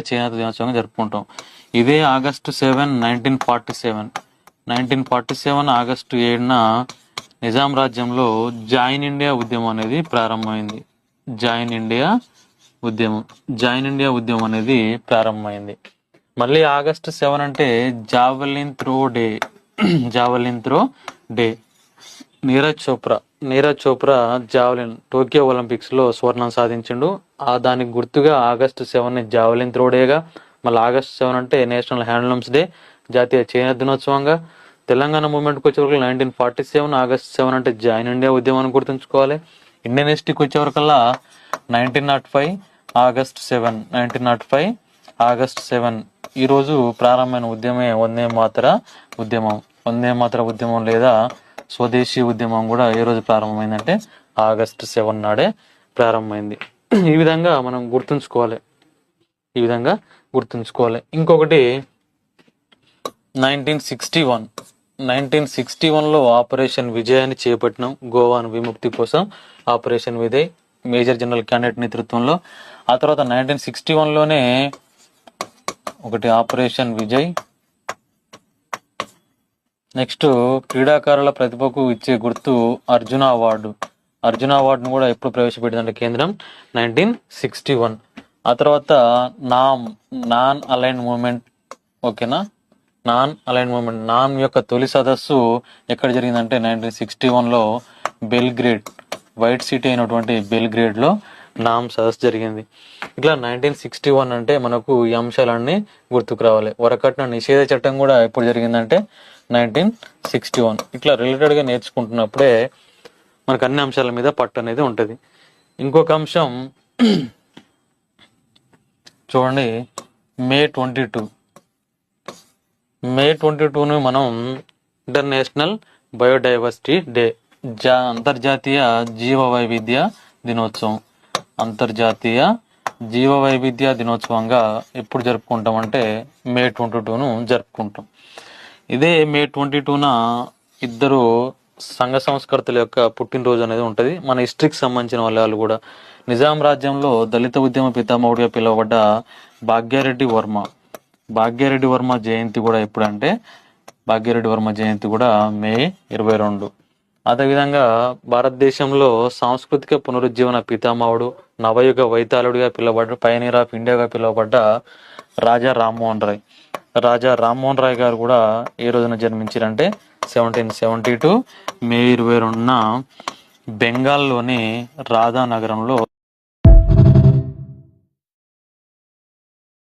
చేనేత దినోత్సవంగా జరుపుకుంటాం. ఇదే ఆగస్టు 7, 1947 ఆగస్టు 7న నిజాం రాజ్యంలో జాయిన్ ఇండియా ఉద్యమం అనేది ప్రారంభమైంది. జాయిన్ ఇండియా ఉద్యమం అనేది ప్రారంభమైంది. మళ్ళీ ఆగస్టు 7 అంటే javelin throw day. Neeraj Chopra javelin Tokyo Olympics లో స్వర్ణం సాధించిండు. దానికి గుర్తుగా ఆగస్టు 7 జావెలిన్ త్రో డేగా, మళ్ళీ ఆగస్టు 7 అంటే నేషనల్ హ్యాండ్లూమ్స్ డే, జాతీయ చేనేత దినోత్సవంగా. తెలంగాణ మూవ్మెంట్కి వచ్చేవరకు 1947 ఆగస్టు 7 అంటే జాయిన్ ఇండియా ఉద్యమాన్ని గుర్తుంచుకోవాలి. ఇండియన్ హిస్టరీకి వచ్చేవరకల్లా 1905 ఆగస్టు 7 ఈ రోజు ప్రారంభమైన ఉద్యమే వందే మాతర ఉద్యమం లేదా స్వదేశీ ఉద్యమం కూడా ఏ రోజు ప్రారంభమైందంటే ఆగస్టు 7 నాడే ప్రారంభమైంది. ఈ విధంగా మనం గుర్తుంచుకోవాలి. ఇంకొకటి 1961లో ఆపరేషన్ విజయ్ అని చేపట్టినాం. గోవాను విముక్తి కోసం operation Vijay major general candidate నేతృత్వంలో. ఆ తర్వాత 1961లోనే ఒకటి ఆపరేషన్ విజయ్. నెక్స్ట్ క్రీడాకారుల ప్రతిభకు ఇచ్చే గుర్తు అర్జున అవార్డును కూడా ఎప్పుడు ప్రవేశపెట్టిందంటే కేంద్రం 1961. ఆ తర్వాత నాన్ అలైన్ మూవ్మెంట్. ఓకేనా, నాన్ యొక్క తొలి సదస్సు ఎక్కడ జరిగిందంటే 1961లో బెల్గ్రేడ్, వైట్ సిటీ అయినటువంటి బెల్గ్రేడ్ లో నామ్ సదస్సు జరిగింది. ఇట్లా 1961 అంటే మనకు ఈ అంశాలన్నీ గుర్తుకు రావాలి. వరకట్న నిషేధ చట్టం కూడా ఎప్పుడు జరిగిందంటే 1961. ఇట్లా రిలేటెడ్ గా నేర్చుకుంటున్నప్పుడే మనకు అన్ని అంశాల మీద పట్టు అనేది ఉంటుంది. ఇంకొక అంశం చూడండి, మే 22ను మనం ఇంటర్నేషనల్ బయోడైవర్సిటీ డే, అంతర్జాతీయ జీవ వైవిధ్య దినోత్సవంగా ఎప్పుడు జరుపుకుంటాం అంటే మే 22ను జరుపుకుంటాం. ఇదే మే 22న ఇద్దరు సంఘ సంస్కర్తల యొక్క పుట్టినరోజు అనేది ఉంటుంది. మన హిస్టరీకి సంబంధించిన వాళ్ళు కూడా. నిజాం రాజ్యంలో దళిత ఉద్యమ పితామహుడిగా పిలువబడ్డ భాగ్యారెడ్డి వర్మ జయంతి కూడా ఎప్పుడంటే మే 22. అదేవిధంగా భారతదేశంలో సాంస్కృతిక పునరుజ్జీవన పితామహుడు, నవయుగ వైతాళుడిగా పిలువబడ్డ, పయనీర్ ఆఫ్ ఇండియాగా పిలువబడ్డ రాజా రామ్మోహన్ రాయ్ గారు కూడా ఏ రోజున జన్మించారంటే 1772 మే 22న బెంగాల్లోని రాధా నగరంలో